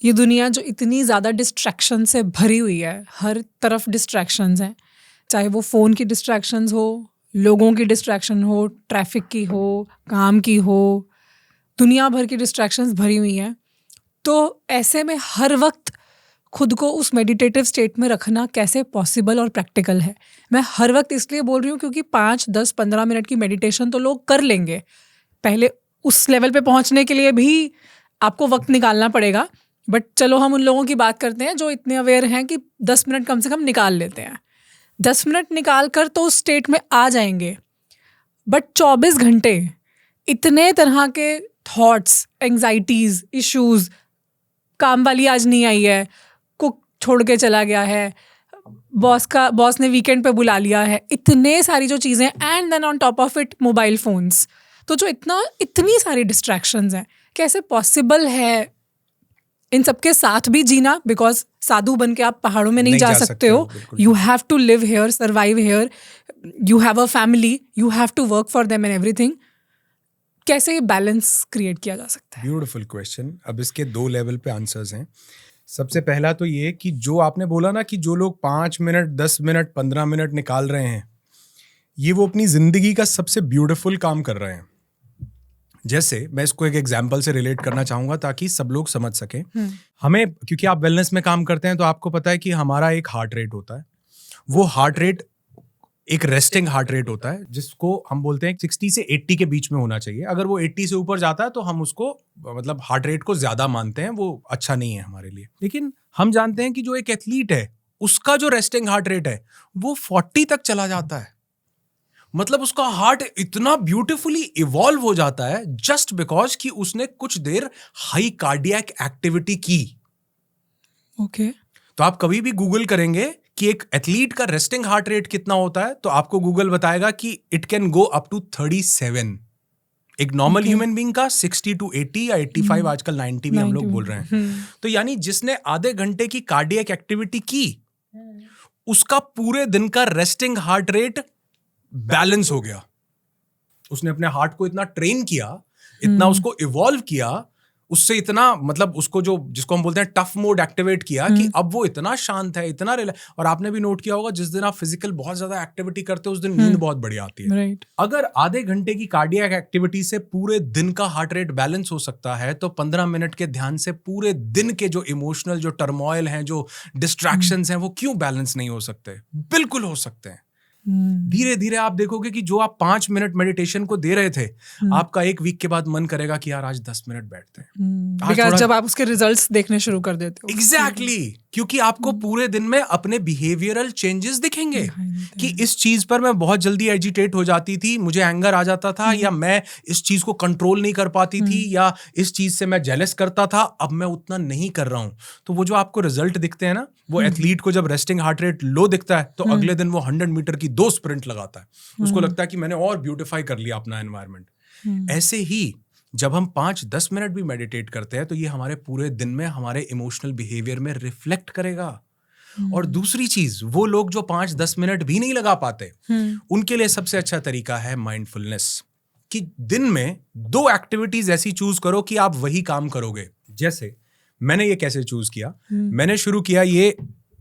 ये दुनिया जो इतनी ज़्यादा डिस्ट्रैक्शन से भरी हुई है, हर तरफ डिस्ट्रैक्शंस हैं, चाहे वो फ़ोन की डिस्ट्रैक्शंस हो, लोगों की डिस्ट्रैक्शन हो, ट्रैफिक की हो, काम की हो, दुनिया भर की डिस्ट्रैक्शंस भरी हुई हैं। तो ऐसे में हर वक्त खुद को उस मेडिटेटिव स्टेट में रखना कैसे पॉसिबल और प्रैक्टिकल है? मैं हर वक्त इसलिए बोल रही हूँ क्योंकि 5, 10, 15 मिनट की मेडिटेशन तो लोग कर लेंगे। पहले उस लेवल पे पहुँचने के लिए भी आपको वक्त निकालना पड़ेगा। बट चलो हम उन लोगों की बात करते हैं जो इतने अवेयर हैं कि 10 मिनट कम से कम निकाल लेते हैं। 10 मिनट निकाल कर तो उस स्टेट में आ जाएंगे। बट 24 घंटे इतने तरह के थॉट्स, एंग्जाइटीज, इश्यूज, काम वाली आज नहीं आई है, कुक छोड़ के चला गया है, बॉस ने वीकेंड पे बुला लिया है, इतने सारी जो चीज़ें, and then on top of it mobile phones. तो जो इतनी सारी डिस्ट्रैक्शंस हैं, कैसे पॉसिबल है इन सबके साथ भी जीना? बिकॉज साधु बन के आप पहाड़ों में नहीं जा सकते हो। You have to live here, survive here, you have a family, you have to work for them and everything. कैसे ये बैलेंस क्रिएट किया जा सकता है? Beautiful question. अब इसके 2 लेवल पे आंसर्स हैं। सबसे पहला तो ये कि जो आपने बोला ना कि जो लोग 5 मिनट, 10 मिनट, 15 मिनट निकाल रहे हैं, ये वो अपनी जिंदगी का सबसे ब्यूटीफुल काम कर रहे हैं। जैसे मैं इसको एक एग्जाम्पल से रिलेट करना चाहूंगा ताकि सब लोग समझ सकें। हमें, क्योंकि आप वेलनेस में काम करते हैं तो आपको पता है कि हमारा एक हार्ट रेट होता है। वो हार्ट रेट एक रेस्टिंग हार्ट रेट होता है जिसको हम बोलते हैं 60 से 80 के बीच में होना चाहिए। अगर वो 80 से ऊपर जाता है तो हम उसको मतलब हार्ट रेट को ज्यादा मानते हैं, वो अच्छा नहीं है हमारे लिए। लेकिन हम जानते हैं कि जो एक एथलीट है उसका जो रेस्टिंग हार्ट रेट है वो 40 तक चला जाता है। मतलब उसका हार्ट इतना ब्यूटीफुली इवॉल्व हो जाता है जस्ट बिकॉज कि उसने कुछ देर हाई कार्डियक एक्टिविटी की। ओके। तो आप कभी भी गूगल करेंगे कि एक एथलीट का रेस्टिंग हार्ट रेट कितना होता है तो आपको गूगल बताएगा कि it can go up to 37। एक नॉर्मल ह्यूमन बीइंग का 60 टू 80 या 85, आजकल 90 भी हम लोग बोल रहे हैं। तो यानी जिसने आधे घंटे की कार्डियक एक्टिविटी की, उसका पूरे दिन का रेस्टिंग हार्ट रेट बैलेंस हो गया। उसने अपने हार्ट को इतना ट्रेन किया, इतना उसको इवॉल्व किया, उससे इतना मतलब उसको जो जिसको हम बोलते हैं टफ मोड एक्टिवेट किया कि अब वो इतना शांत है, इतना और आपने भी नोट किया होगा जिस दिन आप फिजिकल बहुत ज्यादा एक्टिविटी करते हो उस दिन नींद बहुत बढ़िया आती है। राइट। अगर आधे घंटे की कार्डियक एक्टिविटी से पूरे दिन का हार्ट रेट बैलेंस हो सकता है तो 15 मिनट के ध्यान से पूरे दिन के जो इमोशनल, जो टर्मोइल हैं, जो डिस्ट्रैक्शंस हैं, वो क्यों बैलेंस नहीं हो सकते? बिल्कुल हो सकते हैं। धीरे धीरे आप देखोगे कि जो आप 5 मिनट मेडिटेशन को दे रहे थे, आपका 1 वीक के बाद मन करेगा कि यार आज 10 मिनट बैठते हैं। बिकॉज़ जब आप उसके रिजल्ट्स देखने शुरू कर देते हो। एग्जैक्टली, क्योंकि आपको पूरे दिन में अपने बिहेवियरल चेंजेस दिखेंगे कि इस चीज पर मैं बहुत जल्दी एजिटेट हो जाती थी, मुझे एंगर आ जाता था, या मैं इस चीज को कंट्रोल नहीं कर पाती थी, या इस चीज से मैं जेलस करता था, अब मैं उतना नहीं कर रहा हूं। तो वो जो आपको रिजल्ट दिखते हैं ना, वो एथलीट को जब रेस्टिंग हार्ट रेट लो दिखता है तो अगले दिन वो 100 मीटर की 2 स्प्रिंट लगाता है। उसको लगता है कि मैंने और ब्यूटिफाई कर लिया अपना एनवायरनमेंट। ऐसे ही जब हम 5-10 मिनट भी मेडिटेट करते हैं तो ये हमारे पूरे दिन में हमारे इमोशनल बिहेवियर में रिफ्लेक्ट करेगा। और दूसरी चीज, वो लोग जो 5-10 मिनट भी नहीं लगा पाते, उनके लिए सबसे अच्छा तरीका है माइंडफुलनेस। कि दिन में 2 एक्टिविटीज ऐसी चूज करो कि आप वही काम करोगे। जैसे मैंने ये कैसे चूज किया, मैंने शुरू किया ये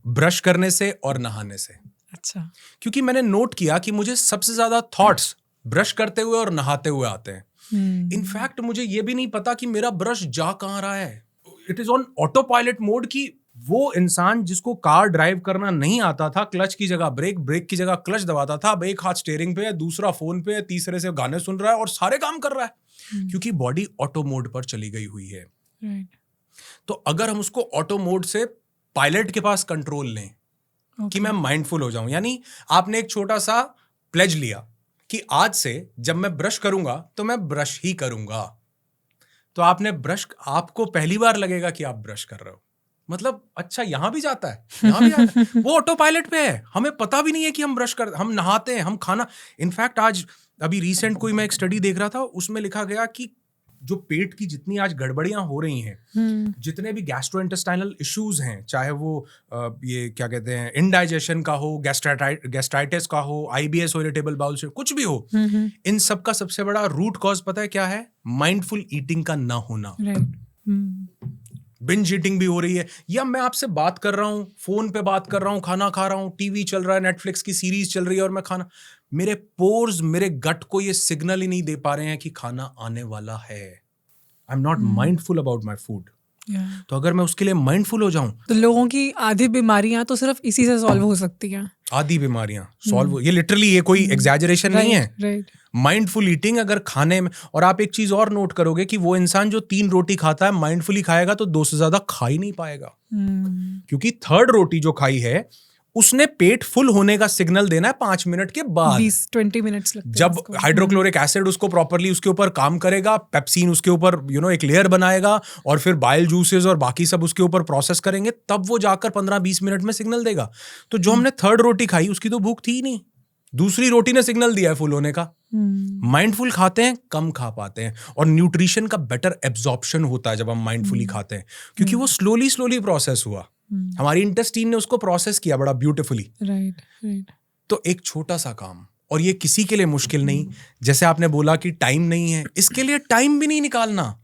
ब्रश करने से और नहाने से। अच्छा। क्योंकि मैंने नोट किया कि मुझे सबसे ज्यादा थॉट्स ब्रश करते हुए और नहाते हुए आते हैं। इनफैक्ट मुझे ये भी नहीं पता कि मेरा ब्रश जा कहां रहा है। It is on auto pilot mode. कि वो इंसान जिसको कार ड्राइव करना नहीं आता था, क्लच की जगह ब्रेक, ब्रेक की जगह क्लच दबाता था, अब एक हाथ स्टीयरिंग पे है, दूसरा फोन पे है, तीसरे से गाने सुन रहा है और सारे काम कर रहा है, क्योंकि बॉडी ऑटो मोड पर चली गई हुई है। तो अगर हम उसको ऑटो मोड से पायलट के पास कंट्रोल लें कि मैं माइंडफुल हो जाऊं, यानी आपने एक छोटा सा प्लेज लिया कि आज से जब मैं ब्रश करूंगा तो मैं ब्रश ही करूंगा। तो आपने ब्रश, आपको पहली बार लगेगा कि आप ब्रश कर रहे हो, मतलब अच्छा यहां भी जाता है, यहां भी जाता है। वो ऑटो पायलट पे है, हमें पता भी नहीं है कि हम ब्रश कर, हम नहाते हैं, हम खाना। इनफैक्ट आज अभी रिसेंट कोई मैं एक स्टडी देख रहा था, उसमें लिखा गया कि जो पेट की जितनी आज गड़बड़ियां हो रही हैं, जितने भी गैस्ट्रोइंटेस्टाइनल इश्यूज हैं, चाहे वो ये क्या कहते हैं इंडाइजेशन का हो, गैस्ट्राइटिस का हो, आईबीएस हो, इरिटेबल बाउल से, कुछ भी हो, इन सब का सबसे बड़ा रूट कॉज पता है क्या है? माइंडफुल ईटिंग का ना होना। बिंज ईटिंग भी हो रही है, या मैं आपसे बात कर रहा हूँ, फोन पे बात कर रहा हूँ, खाना खा रहा हूँ, टीवी चल रहा है, नेटफ्लिक्स की सीरीज चल रही है और मैं खाना, मेरे पोर्स, मेरे गट को ये सिग्नल ही नहीं दे पा रहे हैं कि खाना आने वाला है। आई am not mindful about my food. तो अगर मैं उसके लिए माइंडफुल हो जाऊं, तो लोगों की आधी बीमारियां तो सिर्फ इसी से सॉल्व हो सकती हैं। आधी बीमारियां सॉल्व, ये लिटरली, ये कोई एग्जैजरेशन नहीं है। राइट। माइंडफुल ईटिंग अगर खाने में, और आप एक चीज और नोट करोगे कि वो इंसान जो 3 रोटी खाता है, माइंडफुली खाएगा तो 2 से ज्यादा खा ही नहीं पाएगा, क्योंकि 3rd रोटी जो खाई है उसने पेट फुल होने का सिग्नल देना है 5 मिनट के बाद, 20-20 मिनट्स लगते हैं जब उसको। हाइड्रोक्लोरिक एसिड उसको प्रॉपरली उसके ऊपर काम करेगा, पेप्सिन उसके ऊपर एक लेयर बनाएगा, और फिर बाइल जूसेस और बाकी सब उसके ऊपर प्रोसेस करेंगे, तब वो जाकर 15-20 मिनट में सिग्नल देगा। तो जो हमने 3rd रोटी खाई उसकी तो भूख थी ही नहीं, दूसरी रोटी ने सिग्नल दिया है फुल होने का। माइंडफुल खाते हैं, कम खा पाते हैं, और न्यूट्रिशन का बेटर एब्जॉर्प्शन होता है जब हम माइंडफुली खाते हैं, क्योंकि वो स्लोली प्रोसेस हुआ, हमारी इंटेस्टाइन ने उसको प्रोसेस किया बड़ा ब्यूटीफुली। राइट। तो एक छोटा सा काम, और ये किसी के लिए मुश्किल नहीं, जैसे आपने बोला कि टाइम नहीं है, इसके लिए टाइम भी नहीं निकालना।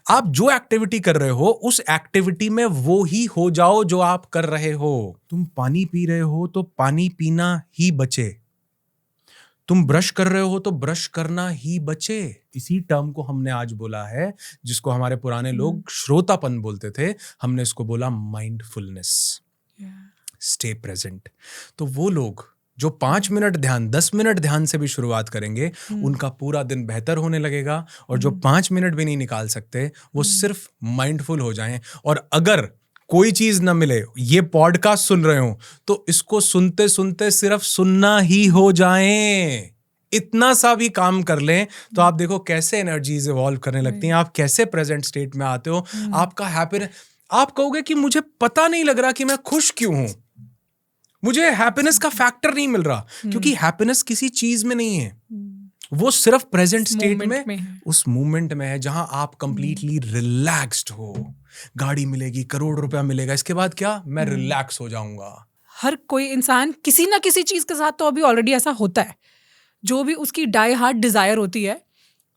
आप जो एक्टिविटी कर रहे हो उस एक्टिविटी में वो ही हो जाओ जो आप कर रहे हो। तुम पानी पी रहे हो तो पानी पीना ही बचे, तुम ब्रश कर रहे हो तो ब्रश करना ही बचे। इसी टर्म को हमने आज बोला है, जिसको हमारे पुराने लोग श्रोतापन बोलते थे, हमने इसको बोला माइंडफुलनेस, स्टे प्रेजेंट। तो वो लोग जो 5 मिनट ध्यान, 10 मिनट ध्यान से भी शुरुआत करेंगे, उनका पूरा दिन बेहतर होने लगेगा। और जो 5 मिनट भी नहीं निकाल सकते, वो सिर्फ माइंडफुल हो जाएं। और अगर कोई चीज ना मिले, ये पॉडकास्ट सुन रहे हो, तो इसको सुनते सुनते सिर्फ सुनना ही हो जाएं, इतना सा भी काम कर लें, तो आप देखो कैसे एनर्जीज इवॉल्व करने लगती हैं, आप कैसे प्रेजेंट स्टेट में आते हो, आपका हैप्पीनेस, आप कहोगे कि मुझे पता नहीं लग रहा कि मैं खुश क्यों हूं, मुझे हैप्पीनेस का फैक्टर नहीं मिल रहा, क्योंकि हैप्पीनेस किसी चीज में नहीं है, वो सिर्फ प्रेजेंट स्टेट में, उस मोमेंट में है, जहां आप कंप्लीटली रिलैक्स्ड हो। गाड़ी मिलेगी, करोड़ रुपया मिलेगा, इसके बाद क्या, मैं रिलैक्स हो जाऊंगा। हर कोई इंसान किसी ना किसी चीज के साथ तो अभी ऑलरेडी ऐसा होता है, जो भी उसकी डाई हार्ट डिजायर होती है।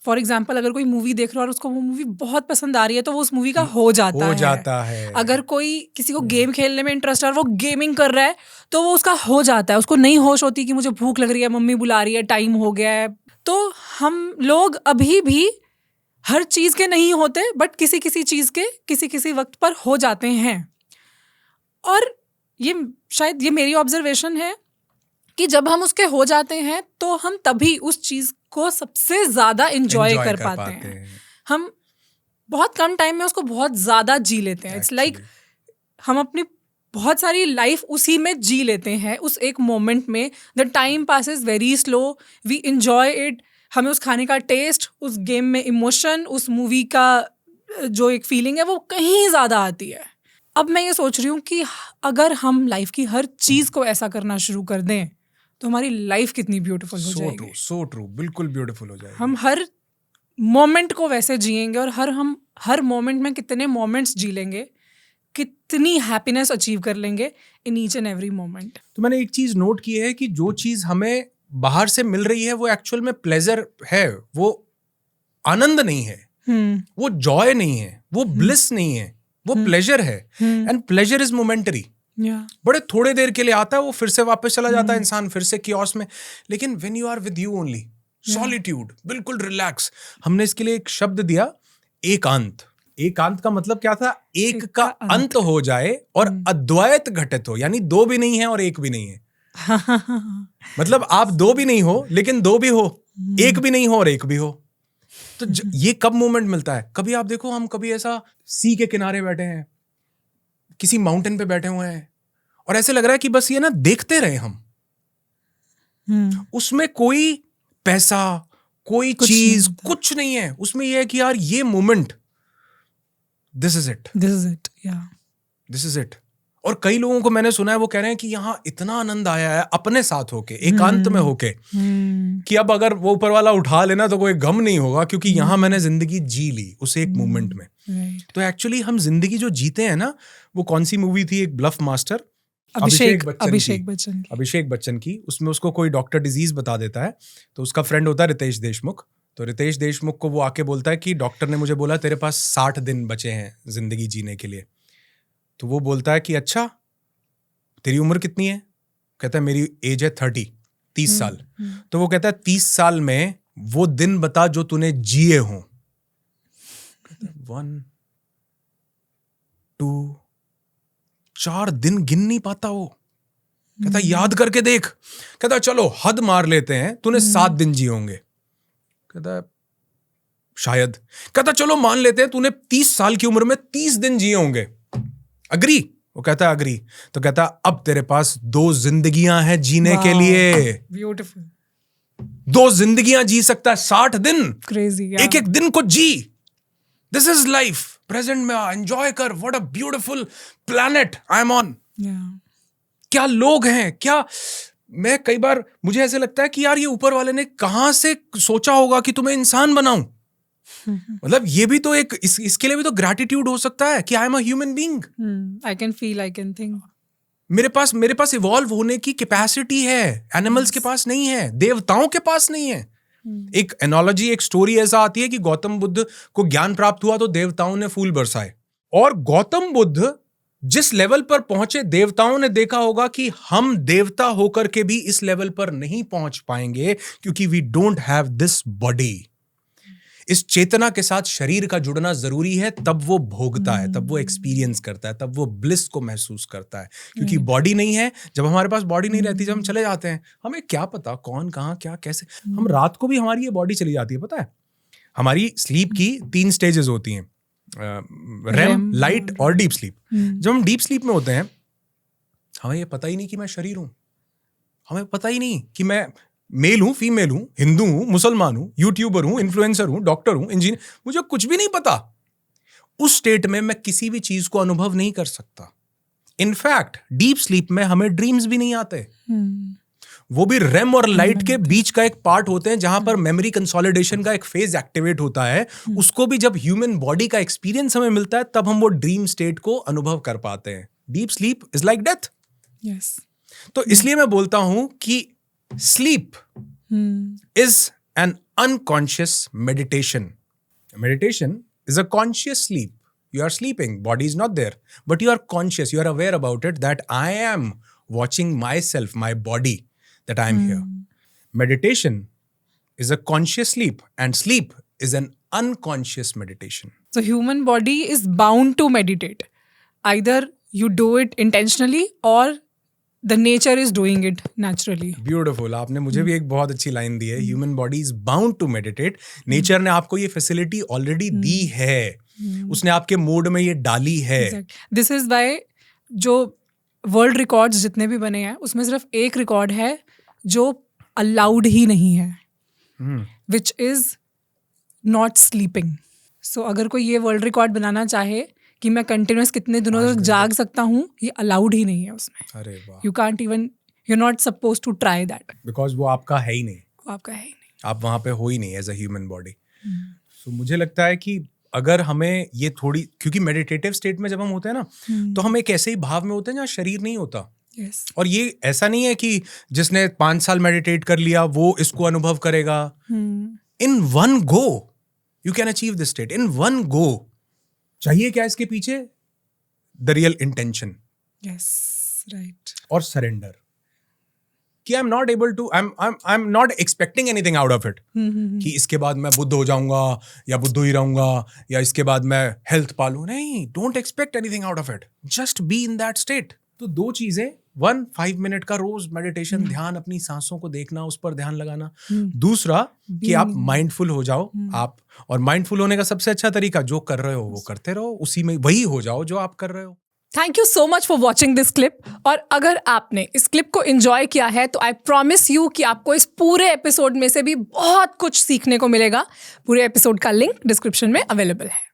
फॉर एग्जाम्पल, अगर कोई मूवी देख रहा है और उसको वो मूवी बहुत पसंद आ रही है, तो वो उस मूवी का हो जाता है। अगर कोई किसी को गेम खेलने में इंटरेस्ट है और वो गेमिंग कर रहा है, तो वो उसका हो जाता है। उसको नहीं होश होती कि मुझे भूख लग रही है, मम्मी बुला रही है, टाइम हो गया है। तो हम लोग अभी भी हर चीज के नहीं होते, बट किसी किसी चीज के किसी वक्त पर हो जाते हैं। और ये शायद ये मेरी ऑब्जर्वेशन है कि जब हम उसके हो जाते हैं, तो हम तभी उस चीज को सबसे ज्यादा एंजॉय कर पाते हैं। हम बहुत कम टाइम में उसको बहुत ज्यादा जी लेते हैं। इट्स लाइक हम अपनी बहुत सारी लाइफ उसी में जी लेते हैं, उस एक मोमेंट में। The time passes very slow, we enjoy it. हमें उस खाने का टेस्ट, उस गेम में इमोशन, उस मूवी का जो एक फीलिंग है, वो कहीं ज्यादा आती है। अब मैं ये सोच रही हूँ कि अगर हम लाइफ की हर चीज को ऐसा करना शुरू कर दें, तो हमारी लाइफ कितनी ब्यूटीफुल हो जाएगी। सो ट्रू, बिल्कुल ब्यूटीफुल हो जाएगी। हम हर मोमेंट को वैसे जिएंगे, और हम हर मोमेंट में कितने मोमेंट्स जी लेंगे, कितनी हैप्पीनेस अचीव कर लेंगे in each and every moment. तो मैंने एक चीज नोट की है कि जो चीज हमें बाहर से मिल रही है, वो एक्चुअल में प्लेजर है, वो आनंद नहीं है, वो जॉय नहीं है, वो ब्लिस नहीं है, वो प्लेजर है। एंड प्लेजर इज मोमेंटरी, बड़े थोड़े देर के लिए आता है, वो फिर से वापस चला जाता है, इंसान फिर से कियोस में। लेकिन when you are with you only, solitude, बिल्कुल रिलैक्स। हमने इसके लिए एक शब्द दिया, एकांत। एकांत का मतलब क्या था, एक का अंत हो जाए और अद्वैत घटित हो, यानी दो भी नहीं है और एक भी नहीं है। मतलब आप दो भी नहीं हो लेकिन दो भी हो, एक भी नहीं हो और एक भी हो। तो ये कब मोमेंट मिलता है? कभी आप देखो, हम कभी ऐसा सी के किनारे बैठे हैं, किसी माउंटेन पे बैठे हुए हैं, और ऐसे लग रहा है कि बस ये ना देखते रहे हम। उसमें कोई पैसा, कोई चीज, कुछ नहीं है। उसमें ये है कि यार ये moment, this is it, this is it. और कई लोगों को मैंने सुना है, वो कह रहे हैं कि यहाँ इतना आनंद आया है अपने साथ होके, एकांत में होके, कि अब अगर वो ऊपर वाला उठा लेना तो कोई गम नहीं होगा, क्योंकि यहाँ मैंने जिंदगी जी ली उस एक मोमेंट में। तो एक्चुअली हम जिंदगी जो जीते हैं ना, वो कौन सी मूवी थी, एक ब्लफ मास्टर, अभिषेक बच्चन की। उसमें उसको कोई डॉक्टर डिजीज बता देता है, तो उसका फ्रेंड होता है रितेश देशमुख। तो रितेश देशमुख को वो आके बोलता है कि डॉक्टर ने मुझे बोला तेरे पास 60 दिन बचे हैं जिंदगी जीने के लिए। तो वो बोलता है कि अच्छा, तेरी उम्र कितनी है? कहता है मेरी एज है 30 साल। तो वो कहता है 30 साल में वो दिन बता जो तूने जिए हों। 1 2 4 दिन गिन नहीं पाता वो। कहता याद करके देख। कहता चलो हद मार लेते हैं, तूने 7 दिन जिए होंगे। कहता शायद। कहता चलो मान लेते हैं तूने 30 साल की उम्र में 30 दिन जिए होंगे। अग्री? वो कहता अग्री। तो कहता अब तेरे पास 2 जिंदगियां हैं जीने के लिए। ब्यूटीफुल। 2 जिंदगियां जी सकता है, 60 दिन। क्रेजी। एक एक दिन को जी। This is life. प्रेजेंट में एंजॉय कर। What a beautiful planet I am on. क्या लोग हैं, क्या। मैं कई बार मुझे ऐसे लगता है कि यार ये ऊपर वाले ने कहां से सोचा होगा कि तुम्हें इंसान बनाऊं। मतलब ये भी तो एक इसके लिए भी तो ग्रैटिट्यूड हो सकता है कि I am a human being. I can feel, I can think. मेरे पास इवॉल्व होने की कैपेसिटी है। एनिमल्स के पास नहीं है, देवताओं के पास नहीं है। एक एनोलॉजी, एक स्टोरी ऐसा आती है कि गौतम बुद्ध को ज्ञान प्राप्त हुआ तो देवताओं ने फूल बरसाए। और गौतम बुद्ध जिस लेवल पर पहुंचे, देवताओं ने देखा होगा कि हम देवता होकर के भी इस लेवल पर नहीं पहुंच पाएंगे क्योंकि we don't have this body. इस चेतना के साथ शरीर का जुड़ना जरूरी है, तब वो भोगता है, तब वो एक्सपीरियंस करता है, तब वो ब्लिस को महसूस करता है। क्योंकि बॉडी नहीं है, जब हमारे पास बॉडी नहीं रहती, जब हम चले जाते हैं, हमें क्या पता कौन कहाँ क्या कैसे। हम रात को भी हमारी ये बॉडी चली जाती है, पता है। हमारी स्लीप की 3 स्टेजेस होती हैं, रेम, लाइट और डीप स्लीप। जब हम डीप स्लीप में होते हैं, हमें ये पता ही नहीं कि मैं शरीर हूं। हमें पता ही नहीं कि मैं मेल हूं, फीमेल हूं, हिंदू हूं, मुसलमान हूं, यूट्यूबर हूं, इन्फ्लुएंसर हूं, डॉक्टर हूं, इंजीनियर, मुझे कुछ भी नहीं पता। उस स्टेट में मैं किसी भी चीज को अनुभव नहीं कर सकता। इनफैक्ट डीप स्लीप में हमें ड्रीम्स भी नहीं आते। वो भी रेम और लाइट के बीच का एक पार्ट होते हैं जहां पर मेमोरी कंसोलिडेशन का एक फेज एक्टिवेट होता है। उसको भी जब ह्यूमन बॉडी का एक्सपीरियंस हमें मिलता है, तब हम वो ड्रीम स्टेट को अनुभव कर पाते हैं। Deep sleep is like death. Yes. तो इसलिए मैं बोलता हूं कि sleep is an unconscious meditation. Meditation is a conscious sleep. You are sleeping, body is not there, but you are conscious, you are aware about it, that I am watching myself, my body, that I am here. Meditation is a conscious sleep, and sleep is an unconscious meditation. So human body is bound to meditate. Either you do it intentionally or the nature is doing it naturally. Beautiful. आपने मुझे भी एक बहुत अच्छी line दी है, human body is bound to meditate. Nature ने आपको ये फैसिलिटी ऑलरेडी दी है, उसने आपके मोड में ये डाली है। दिस इज वाई जो वर्ल्ड रिकॉर्ड्स जितने भी बने हैं उसमें सिर्फ एक रिकॉर्ड है जो अलाउड ही नहीं है, विच इज नॉट स्लीपिंग। सो अगर कोई ये वर्ल्ड रिकॉर्ड बनाना चाहे कि मैं कंटिन्यूस कितने दिनों तक जाग सकता हूँ, ये अलाउड ही नहीं है उसमें। अरे वाह। You can't even, you are not suppose to try that, because वो आपका है ही नहीं। वो आपका है ही नहीं, आप वहां पे हो ही नहीं एज अ ह्यूमन बॉडी। सो मुझे लगता है कि अगर हमें ये थोड़ी, क्योंकि मेडिटेटिव स्टेट में जब हम होते हैं ना, तो हम एक ऐसे ही भाव में होते हैं जहाँ शरीर नहीं होता। yes. और ये ऐसा नहीं है कि जिसने 5 साल मेडिटेट कर लिया वो इसको अनुभव करेगा। In one go you can achieve this state, in one go. चाहिए क्या इसके पीछे? The real intention. Yes, right. और सरेंडर कि I am not able to, I am not expecting anything out of it, कि इसके बाद मैं बुद्ध हो जाऊंगा या बुद्ध ही रहूंगा या इसके बाद मैं हेल्थ पालू। नहीं, don't expect anything out of it, just be in that state. तो 2 चीजें, 5 मिनट का रोज मेडिटेशन, ध्यान, अपनी सांसों को देखना, उस पर ध्यान लगाना। दूसरा कि आप माइंडफुल हो जाओ। आप, और माइंडफुल होने का सबसे अच्छा तरीका, जो कर रहे हो वो करते रहो, उसी में वही हो जाओ जो आप कर रहे हो। Thank you so much for watching this clip. और अगर आपने इस क्लिप को एंजॉय किया है तो आई प्रॉमिस यू कि आपको इस पूरे एपिसोड में से भी बहुत कुछ सीखने को मिलेगा। पूरे एपिसोड का लिंक डिस्क्रिप्शन में अवेलेबल है।